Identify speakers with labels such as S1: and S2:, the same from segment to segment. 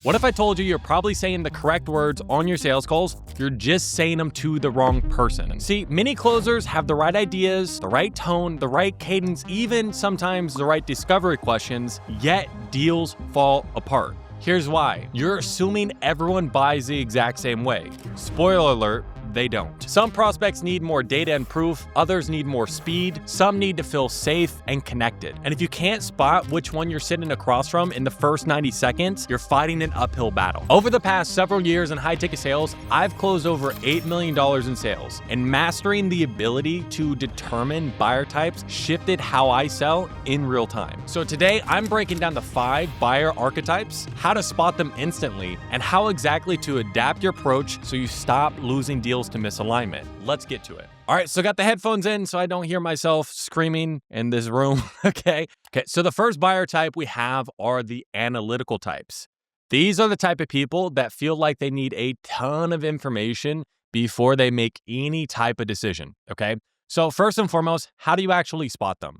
S1: What if I told you you're probably saying the correct words on your sales calls, you're just saying them to the wrong person? See, many closers have the right ideas, the right tone, the right cadence, even sometimes the right discovery questions, yet deals fall apart. Here's why. You're assuming everyone buys the exact same way. Spoiler alert, they don't. Some prospects need more data and proof, others need more speed, some need to feel safe and connected. And if you can't spot which one you're sitting across from in the first 90 seconds, you're fighting an uphill battle. Over the past several years in high-ticket sales, I've closed over $8 million in sales, and mastering the ability to determine buyer types shifted how I sell in real time. So today, I'm breaking down the 5 buyer archetypes, how to spot them instantly, and how exactly to adapt your approach so you stop losing deals to misalignment. Let's get to it. All right, so got the headphones in so I don't hear myself screaming in this room, okay? Okay, so the first buyer type we have are the analytical types. These are the type of people that feel like they need a ton of information before they make any type of decision, okay? So first and foremost, how do you actually spot them?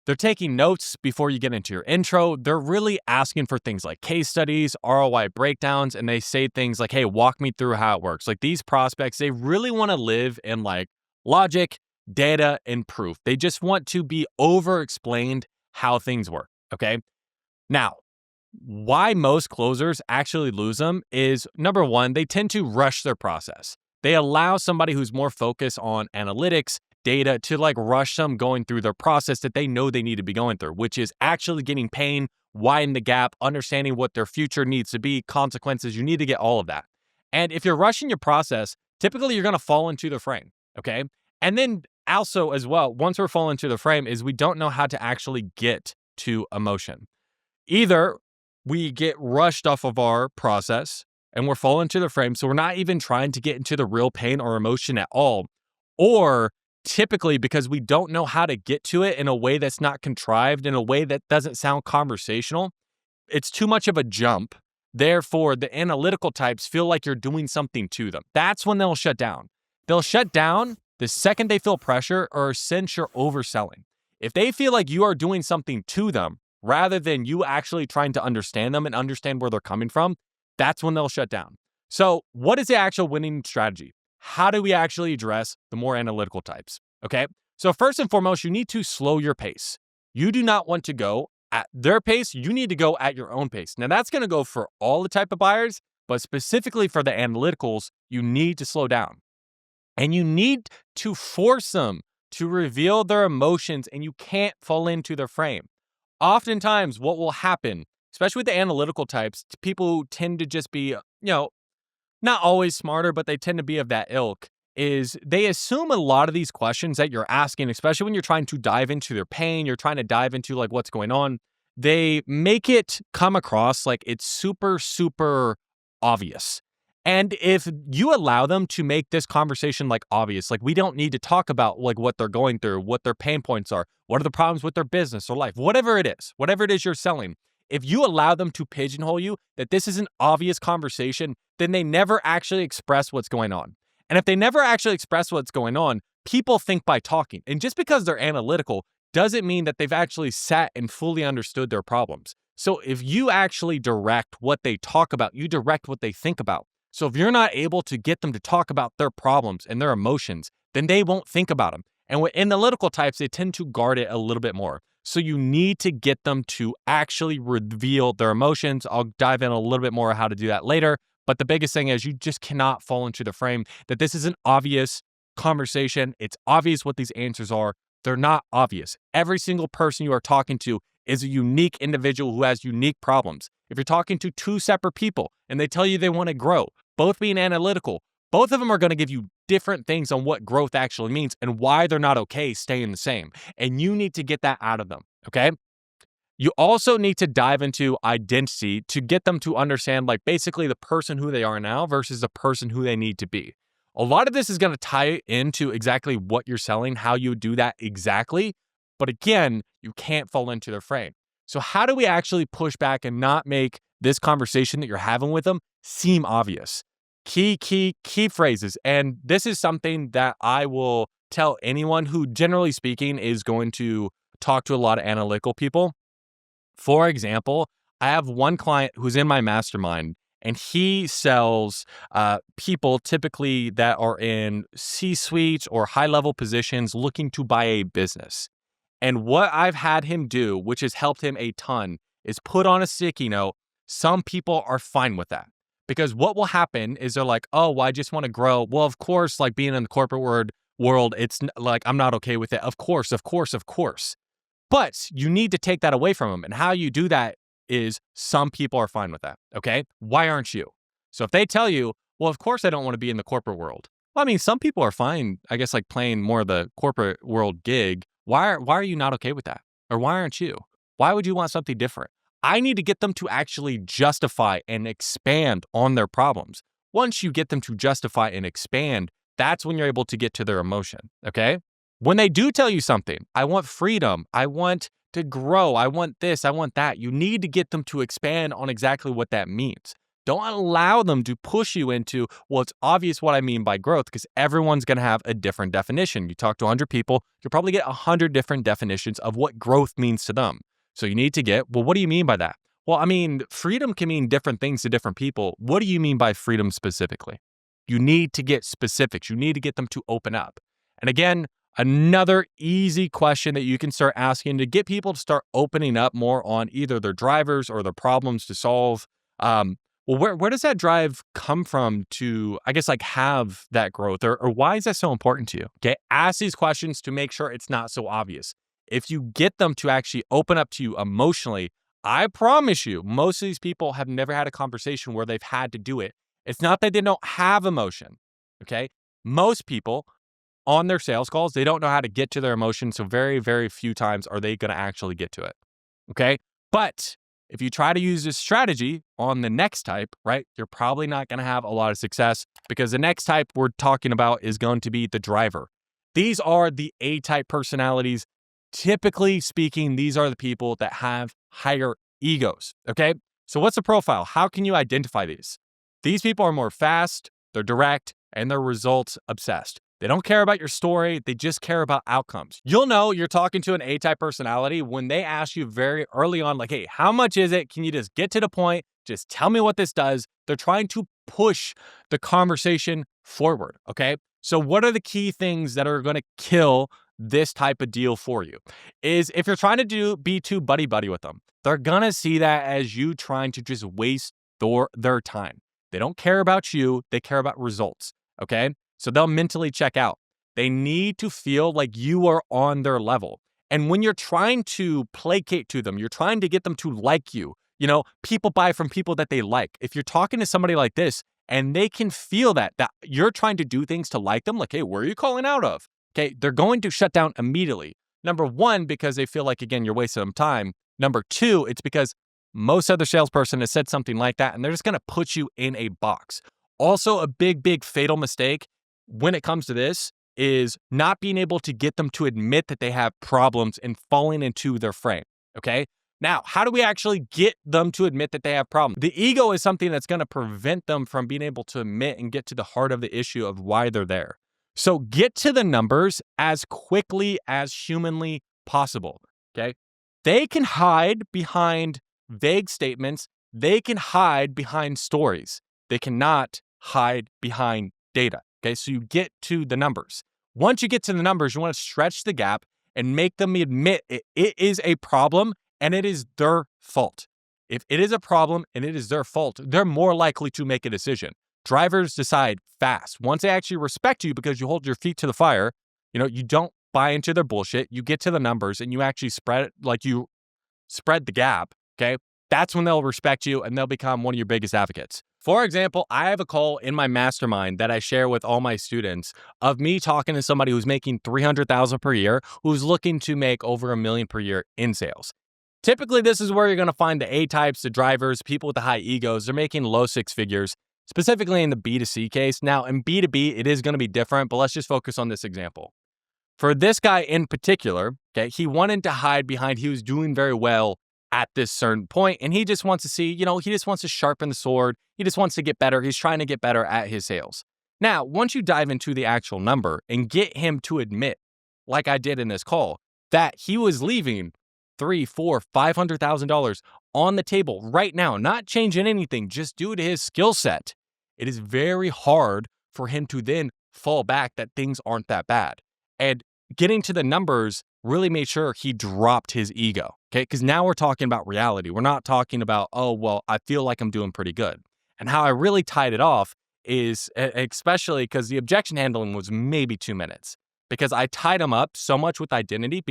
S1: They're taking notes before you get into your intro. They're really asking for things like case studies, ROI breakdowns, and they say things like, hey, walk me through how it works. Like these prospects, they really want to live in like logic, data, and proof. They just want to be over-explained how things work, okay? Now, why most closers actually lose them is, number one, they tend to rush their process. They allow somebody who's more focused on analytics, data to like rush them going through their process that they know they need to be going through, which is actually getting pain, widen the gap, understanding what their future needs to be, consequences. You need to get all of that. And if you're rushing your process, typically you're going to fall into the frame, okay? And then also as well, once we're falling into the frame is we don't know how to actually get to emotion. Either we get rushed off of our process and we're falling into the frame, so we're not even trying to get into the real pain or emotion at all, or typically because we don't know how to get to it in a way that's not contrived, in a way that doesn't sound conversational, it's too much of a jump. Therefore, the analytical types feel like you're doing something to them. That's when they'll shut down. They'll shut down the second they feel pressure or sense you're overselling. If they feel like you are doing something to them, rather than you actually trying to understand them and understand where they're coming from, that's when they'll shut down. So what is the actual winning strategy? How do we actually address the more analytical types? Okay, so first and foremost, you need to slow your pace. You do not want to go at their pace. You need to go at your own pace. Now that's going to go for all the type of buyers, but specifically for the analyticals, you need to slow down. And you need to force them to reveal their emotions, and you can't fall into their frame. Oftentimes, what will happen, especially with the analytical types, people who tend to just be, not always smarter, but they tend to be of that ilk, is they assume a lot of these questions that you're asking, especially when you're trying to dive into their pain, you're trying to dive into like what's going on, they make it come across like it's super, super obvious. And if you allow them to make this conversation like obvious, like we don't need to talk about like what they're going through, what their pain points are, what are the problems with their business or life, whatever it is you're selling. If you allow them to pigeonhole you that this is an obvious conversation, then they never actually express what's going on. And if they never actually express what's going on, people think by talking. And just because they're analytical doesn't mean that they've actually sat and fully understood their problems. So if you actually direct what they talk about, you direct what they think about. So if you're not able to get them to talk about their problems and their emotions, then they won't think about them. And with analytical types, they tend to guard it a little bit more. So you need to get them to actually reveal their emotions. I'll dive in a little bit more on how to do that later. But the biggest thing is you just cannot fall into the frame that this is an obvious conversation. It's obvious what these answers are. They're not obvious. Every single person you are talking to is a unique individual who has unique problems. If you're talking to 2 separate people and they tell you they want to grow, both being analytical, both of them are going to give you different things on what growth actually means and why they're not okay staying the same. And you need to get that out of them, okay? You also need to dive into identity to get them to understand like basically the person who they are now versus the person who they need to be. A lot of this is going to tie into exactly what you're selling, how you do that exactly. But again, you can't fall into their frame. So how do we actually push back and not make this conversation that you're having with them seem obvious? Key phrases. And this is something that I will tell anyone who, generally speaking, is going to talk to a lot of analytical people. For example, I have one client who's in my mastermind, and he sells people typically that are in C-suite or high-level positions looking to buy a business. And what I've had him do, which has helped him a ton, is put on a sticky note. Some people are fine with that. Because what will happen is they're like, oh, well, I just want to grow. Well, of course, like being in the corporate world, it's like, I'm not okay with it. Of course, of course, of course. But you need to take that away from them. And how you do that is some people are fine with that. Okay. Why aren't you? So if they tell you, well, of course, I don't want to be in the corporate world. Well, I mean, some people are fine, I guess, like playing more of the corporate world gig. Why are you not okay with that? Or why aren't you? Why would you want something different? I need to get them to actually justify and expand on their problems. Once you get them to justify and expand, that's when you're able to get to their emotion. Okay. When they do tell you something, I want freedom, I want to grow, I want this, I want that, you need to get them to expand on exactly what that means. Don't allow them to push you into, well, it's obvious what I mean by growth because everyone's going to have a different definition. You talk to 100 people, you'll probably get 100 different definitions of what growth means to them. So you need to get, well, what do you mean by that? Well, I mean, freedom can mean different things to different people. What do you mean by freedom specifically? You need to get specifics. You need to get them to open up. And again, another easy question that you can start asking to get people to start opening up more on either their drivers or their problems to solve. Well, where does that drive come from to, I guess, like have that growth or why is that so important to you? Okay. Ask these questions to make sure it's not so obvious. If you get them to actually open up to you emotionally, I promise you, most of these people have never had a conversation where they've had to do it. It's not that they don't have emotion. Okay. Most people on their sales calls, they don't know how to get to their emotions. So very, very few times are they going to actually get to it. Okay. But if you try to use this strategy on the next type, right, you're probably not going to have a lot of success because the next type we're talking about is going to be the driver. These are the A-type personalities. Typically speaking, these are the people that have higher egos. Okay. So what's the profile? How can you identify these? These people are more fast, they're direct, and they're results obsessed. They don't care about your story. They just care about outcomes. You'll know you're talking to an A-type personality when they ask you very early on, like, hey, how much is it? Can you just get to the point? Just tell me what this does. They're trying to push the conversation forward, okay? So what are the key things that are going to kill this type of deal for you? Is if you're trying to be too buddy-buddy with them, they're going to see that as you trying to just waste their time. They don't care about you. They care about results, okay? So they'll mentally check out. They need to feel like you are on their level. And when you're trying to placate to them, you're trying to get them to like you. You know, people buy from people that they like. If you're talking to somebody like this and they can feel that you're trying to do things to like them, like, hey, where are you calling out of? Okay, they're going to shut down immediately. Number one, because they feel like, again, you're wasting them time. Number two, it's because most other salesperson has said something like that and they're just going to put you in a box. Also, a big, big fatal mistake when it comes to this is not being able to get them to admit that they have problems and falling into their frame. Okay. Now, how do we actually get them to admit that they have problems? The ego is something that's going to prevent them from being able to admit and get to the heart of the issue of why they're there. So get to the numbers as quickly as humanly possible. Okay. They can hide behind vague statements. They can hide behind stories. They cannot hide behind data. Okay, so you get to the numbers. Once you get to the numbers, you want to stretch the gap and make them admit it is a problem and it is their fault. If it is a problem and it is their fault, they're more likely to make a decision. Drivers decide fast. Once they actually respect you because you hold your feet to the fire, you don't buy into their bullshit. You get to the numbers and you actually spread the gap, okay? That's when they'll respect you and they'll become one of your biggest advocates. For example, I have a call in my mastermind that I share with all my students of me talking to somebody who's making $300,000 per year, who's looking to make over $1 million per year in sales. Typically, this is where you're going to find the A-types, the drivers, people with the high egos. They're making low six figures, specifically in the B2C case. Now, in B2B, it is going to be different, but let's just focus on this example. For this guy in particular, okay, he wanted to hide behind he was doing very well at this certain point, and he just wants to see, he just wants to sharpen the sword. He just wants to get better. He's trying to get better at his sales. Now, once you dive into the actual number and get him to admit, like I did in this call, that he was leaving $3, $4, $500,000 on the table right now, not changing anything, just due to his skill set, it is very hard for him to then fall back that things aren't that bad. And getting to the numbers really made sure he dropped his ego. Okay. Because now we're talking about reality. We're not talking about, oh, well, I feel like I'm doing pretty good. And how I really tied it off is, especially because the objection handling was maybe 2 minutes, because I tied him up so much with identity,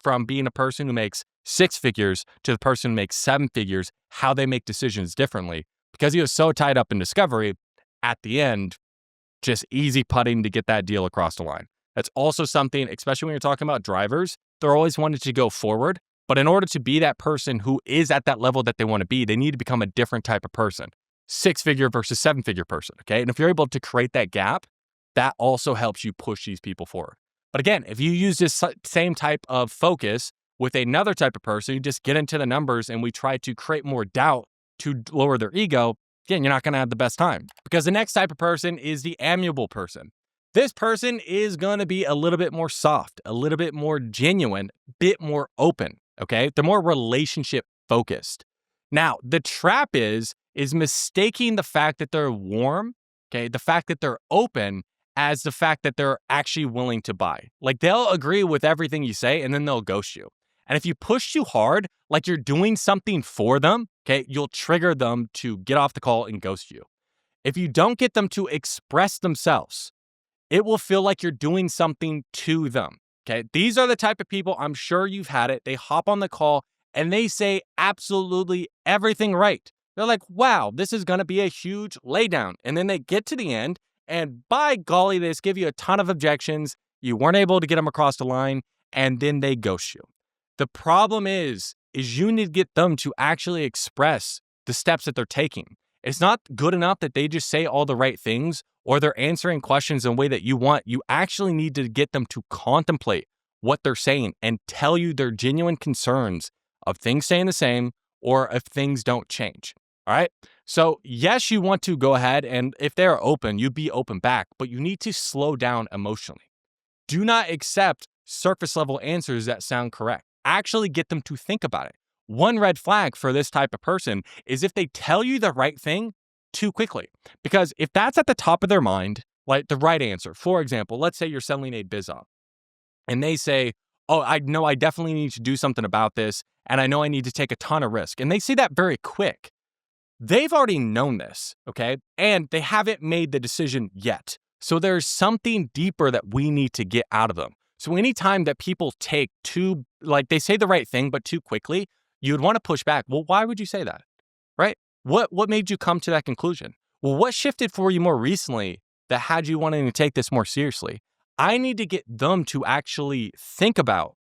S1: from being a person who makes 6 figures to the person who makes 7 figures, how they make decisions differently. Because he was so tied up in discovery, at the end, just easy putting to get that deal across the line. That's also something, especially when you're talking about drivers, they're always wanting to go forward. But in order to be that person who is at that level that they want to be, they need to become a different type of person. 6-figure versus 7-figure person, okay? And if you're able to create that gap, that also helps you push these people forward. But again, if you use this same type of focus with another type of person, you just get into the numbers and we try to create more doubt to lower their ego, again, you're not going to have the best time. Because the next type of person is the amiable person. This person is going to be a little bit more soft, a little bit more genuine, bit more open, okay? They're more relationship focused. Now, the trap is mistaking the fact that they're warm, okay, the fact that they're open, as the fact that they're actually willing to buy. Like, they'll agree with everything you say and then they'll ghost you. And if you push too hard, like you're doing something for them, okay, you'll trigger them to get off the call and ghost you. If you don't get them to express themselves, it will feel like you're doing something to them, okay? These are the type of people, I'm sure you've had it. They hop on the call and they say absolutely everything right. They're like, wow, this is going to be a huge laydown. And then they get to the end and by golly, they just give you a ton of objections. You weren't able to get them across the line and then they ghost you. The problem is you need to get them to actually express the steps that they're taking. It's not good enough that they just say all the right things or they're answering questions in a way that you want. You actually need to get them to contemplate what they're saying and tell you their genuine concerns of things staying the same or if things don't change. All right. So yes, you want to go ahead and if they're open, you be open back, but you need to slow down emotionally. Do not accept surface level answers that sound correct. Actually get them to think about it. One red flag for this type of person is if they tell you the right thing too quickly. Because if that's at the top of their mind, like the right answer, for example, let's say you're selling a biz op and they say, oh, I know I definitely need to do something about this. And I know I need to take a ton of risk. And they say that very quick. They've already known this, okay? And they haven't made the decision yet. So there's something deeper that we need to get out of them. So anytime that people take they say the right thing, but too quickly, you'd want to push back. Well, why would you say that, right? What made you come to that conclusion? Well, what shifted for you more recently that had you wanting to take this more seriously? I need to get them to actually think about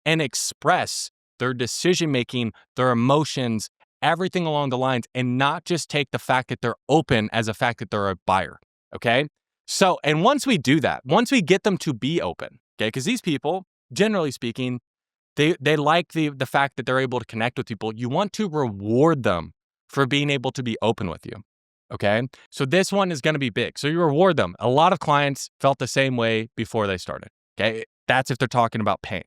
S1: and express their decision-making, their emotions, everything along the lines, and not just take the fact that they're open as a fact that they're a buyer, okay? So, and once we do that, once we get them to be open, okay, because these people, generally speaking, they like the fact that they're able to connect with people. You want to reward them for being able to be open with you, okay? So this one is going to be big. So you reward them. A lot of clients felt the same way before they started, okay? That's if they're talking about pain.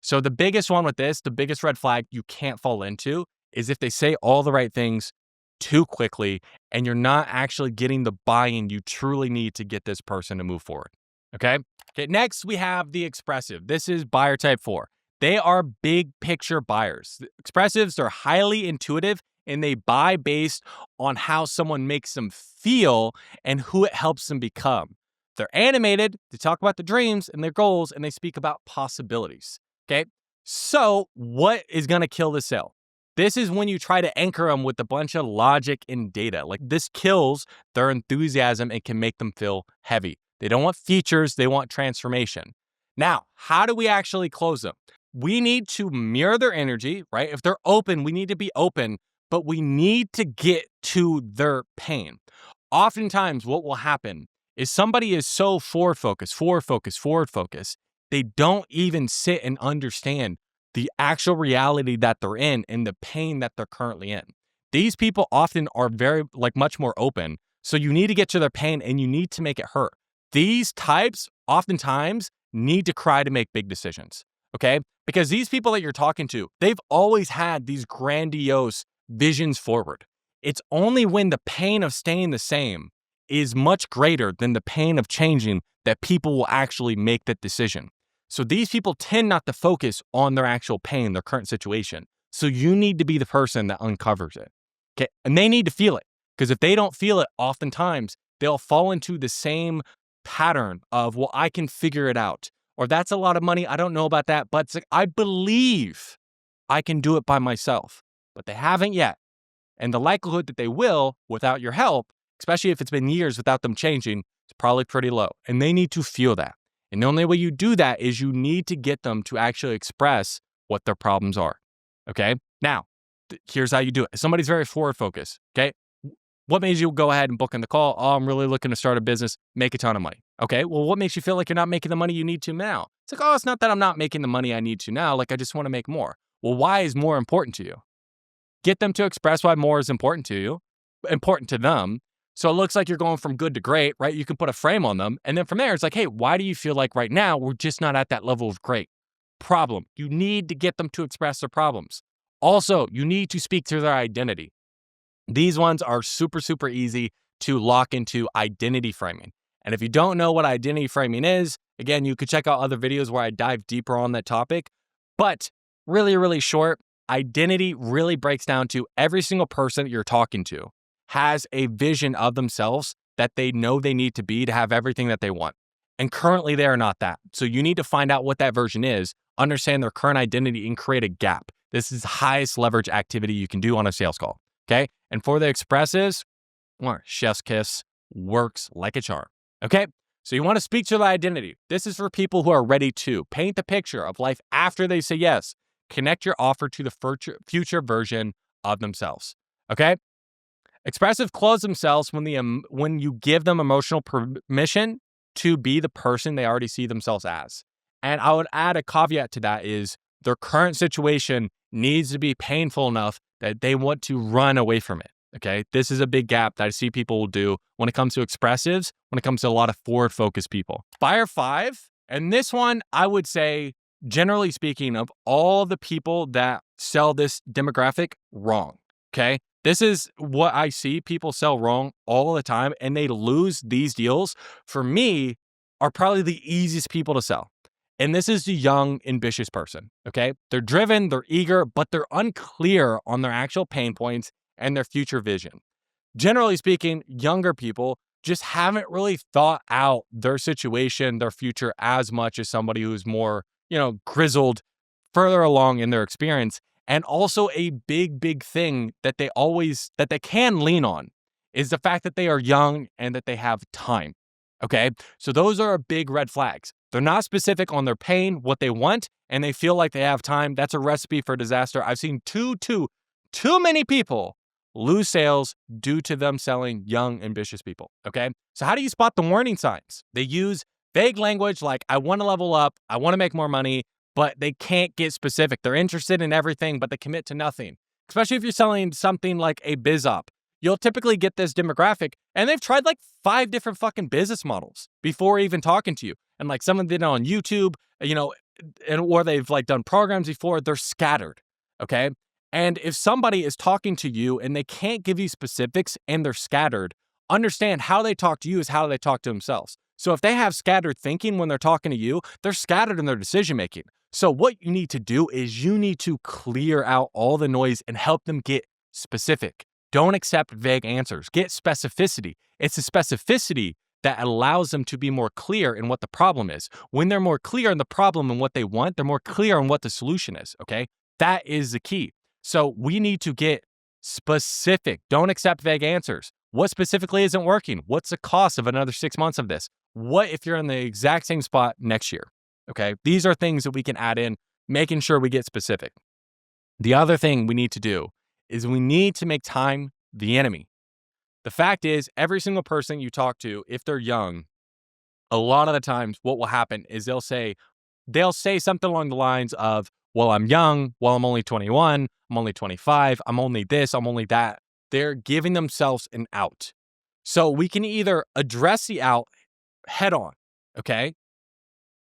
S1: So the biggest one with this, the biggest red flag you can't fall into is if they say all the right things too quickly and you're not actually getting the buy-in you truly need to get this person to move forward, okay? Okay, next we have the expressive. This is buyer type 4. They are big picture buyers. The expressives are highly intuitive and they buy based on how someone makes them feel and who it helps them become. They're animated, they talk about the dreams and their goals, and they speak about possibilities, okay? So what is going to kill the sale? This is when you try to anchor them with a bunch of logic and data. Like, this kills their enthusiasm and can make them feel heavy. They don't want features, they want transformation. Now, how do we actually close them? We need to mirror their energy, right? If they're open, we need to be open, but we need to get to their pain. Oftentimes, what will happen is somebody is so forward focused, they don't even sit and understand the actual reality that they're in and the pain that they're currently in. These people often are very, much more open. So you need to get to their pain and you need to make it hurt. These types oftentimes need to cry to make big decisions. okay? Because these people that you're talking to, they've always had these grandiose visions forward. It's only when the pain of staying the same is much greater than the pain of changing that people will actually make that decision. So these people tend not to focus on their actual pain, their current situation. So you need to be the person that uncovers it. Okay. And they need to feel it. Because if they don't feel it, oftentimes they'll fall into the same pattern of, well, I can figure it out. Or that's a lot of money. I don't know about that. But it's like, I believe I can do it by myself. But they haven't yet. And the likelihood that they will without your help, especially if it's been years without them changing, is probably pretty low. And they need to feel that. And the only way you do that is you need to get them to actually express what their problems are. Okay? Now, here's how you do it. If somebody's very forward focused, okay? What made you go ahead and book in the call? Oh, I'm really looking to start a business, make a ton of money. Okay, well, what makes you feel like you're not making the money you need to now? It's like, oh, it's not that I'm not making the money I need to now. Like, I just want to make more. Well, why is more important to you? Get them to express why more is important to you, important to them. So it looks like you're going from good to great, right? You can put a frame on them. And then from there, it's like, hey, why do you feel like right now we're just not at that level of great? Problem. You need to get them to express their problems. Also, you need to speak to their identity. These ones are super, super easy to lock into identity framing. And if you don't know what identity framing is, again, you could check out other videos where I dive deeper on that topic. But really, really short, identity really breaks down to every single person that you're talking to has a vision of themselves that they know they need to be to have everything that they want. And currently they are not that. So you need to find out what that version is, understand their current identity, and create a gap. This is the highest leverage activity you can do on a sales call. Okay. And for the expressives, chef's kiss works like a charm. Okay. So you want to speak to the identity. This is for people who are ready to paint the picture of life after they say yes. Connect your offer to the future version of themselves. Okay. Expressive close themselves when you give them emotional permission to be the person they already see themselves as. And I would add a caveat to that is their current situation needs to be painful enough that they want to run away from it. Okay. This is a big gap that I see people will do when it comes to expressives, when it comes to a lot of forward focused people. Fire 5. And this one, I would say, generally speaking, of all the people that sell this demographic, wrong. Okay. This is what I see people sell wrong all the time, and they lose these deals. For me, are probably the easiest people to sell. And this is the young, ambitious person, okay? They're driven, they're eager, but they're unclear on their actual pain points and their future vision. Generally speaking, younger people just haven't really thought out their situation, their future as much as somebody who's more, grizzled, further along in their experience. And also a big, big thing that they can lean on is the fact that they are young and that they have time. Okay. So those are big red flags. They're not specific on their pain, what they want, and they feel like they have time. That's a recipe for disaster. I've seen too many people lose sales due to them selling young, ambitious people. Okay. So how do you spot the warning signs? They use vague language like, I want to level up, I want to make more money, but they can't get specific. They're interested in everything, but they commit to nothing. Especially if you're selling something like a biz op. You'll typically get this demographic, and they've tried like 5 different fucking business models before even talking to you. And like some of them on YouTube, or they've like done programs before, they're scattered. Okay. And if somebody is talking to you and they can't give you specifics and they're scattered, understand how they talk to you is how they talk to themselves. So if they have scattered thinking when they're talking to you, they're scattered in their decision making. So what you need to do is you need to clear out all the noise and help them get specific. Don't accept vague answers. Get specificity. It's the specificity that allows them to be more clear in what the problem is. When they're more clear in the problem and what they want, they're more clear on what the solution is, okay? That is the key. So we need to get specific. Don't accept vague answers. What specifically isn't working? What's the cost of another 6 months of this? What if you're in the exact same spot next year? Okay, these are things that we can add in, making sure we get specific. The other thing we need to do is we need to make time the enemy. The fact is, every single person you talk to, if they're young, a lot of the times what will happen is they'll say something along the lines of, well, I'm young, well, I'm only 21, I'm only 25, I'm only this, I'm only that. They're giving themselves an out. So we can either address the out head on, okay?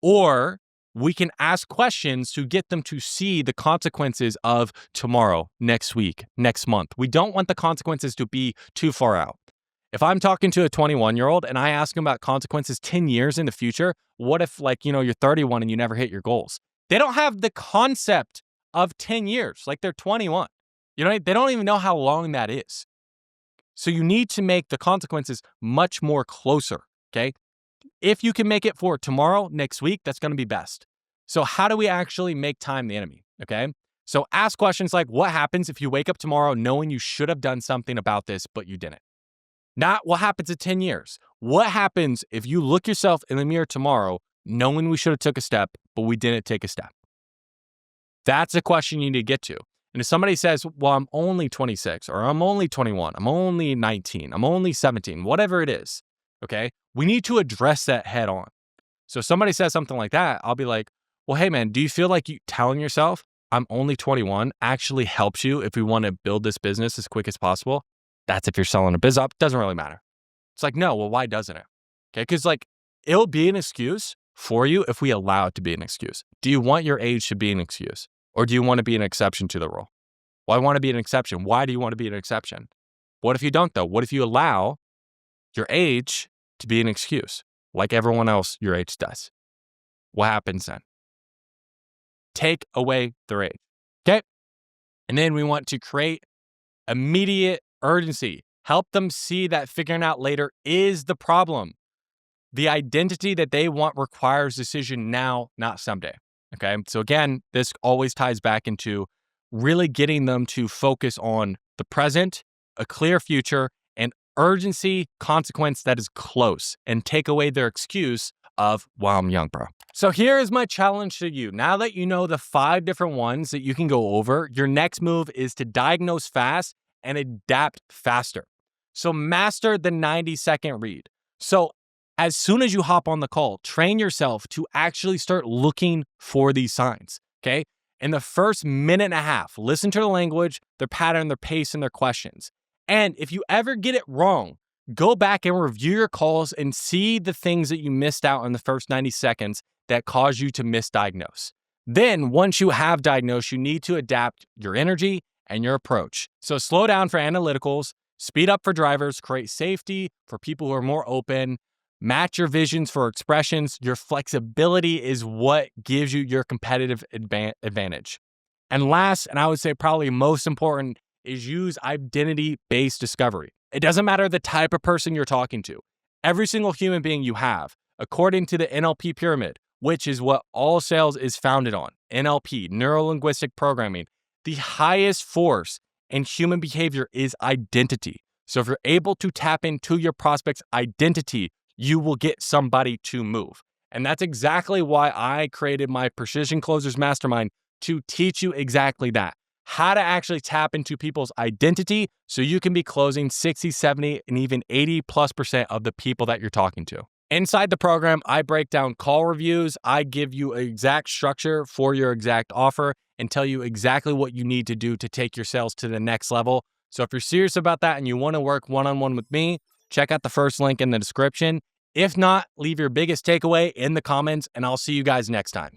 S1: Or we can ask questions to get them to see the consequences of tomorrow, next week, next month. We don't want the consequences to be too far out. If I'm talking to a 21-year-old and I ask them about consequences 10 years in the future, what if you're 31 and you never hit your goals? They don't have the concept of 10 years, like they're 21. They don't even know how long that is. So you need to make the consequences much more closer, okay? If you can make it for tomorrow, next week, that's going to be best. So how do we actually make time the enemy, okay? So ask questions like, what happens if you wake up tomorrow knowing you should have done something about this, but you didn't? Not what happens in 10 years. What happens if you look yourself in the mirror tomorrow knowing we should have took a step, but we didn't take a step? That's a question you need to get to. And if somebody says, well, I'm only 26, or I'm only 21, I'm only 19, I'm only 17, whatever it is, okay? We need to address that head on. So if somebody says something like that, I'll be like, well, hey man, do you feel like you telling yourself I'm only 21 actually helps you if we want to build this business as quick as possible? That's if you're selling a biz up, doesn't really matter. It's like, no, well, why doesn't it? Okay, because it'll be an excuse for you if we allow it to be an excuse. Do you want your age to be an excuse? Or do you want to be an exception to the rule? Well, I want to be an exception. Why do you want to be an exception? What if you don't, though? What if you allow your age to be an excuse, like everyone else your age does? What happens then? Take away their age, okay? And then we want to create immediate urgency. Help them see that figuring out later is the problem. The identity that they want requires decision now, not someday. Okay. So again, this always ties back into really getting them to focus on the present, a clear future, and urgency, consequence that is close, and take away their excuse of, well, I'm young, bro. So here is my challenge to you. Now that you know the 5 different ones that you can go over, your next move is to diagnose fast and adapt faster. So master the 90-second read. So as soon as you hop on the call, train yourself to actually start looking for these signs, okay? In the first minute and a half, listen to the language, their pattern, their pace, and their questions. And if you ever get it wrong, go back and review your calls and see the things that you missed out in the first 90 seconds that caused you to misdiagnose. Then, once you have diagnosed, you need to adapt your energy and your approach. So slow down for analyticals, speed up for drivers, create safety for people who are more open, match your visions for expressions. Your flexibility is what gives you your competitive advantage. And last, and I would say probably most important, is use identity-based discovery. It doesn't matter the type of person you're talking to. Every single human being you have, according to the NLP pyramid, which is what all sales is founded on, NLP, neuro-linguistic programming, the highest force in human behavior is identity. So if you're able to tap into your prospect's identity, you will get somebody to move. And that's exactly why I created my Precision Closers Mastermind, to teach you exactly that. How to actually tap into people's identity so you can be closing 60, 70, and even 80+% of the people that you're talking to. Inside the program, I break down call reviews. I give you an exact structure for your exact offer and tell you exactly what you need to do to take your sales to the next level. So if you're serious about that and you want to work one-on-one with me, check out the first link in the description. If not, leave your biggest takeaway in the comments, and I'll see you guys next time.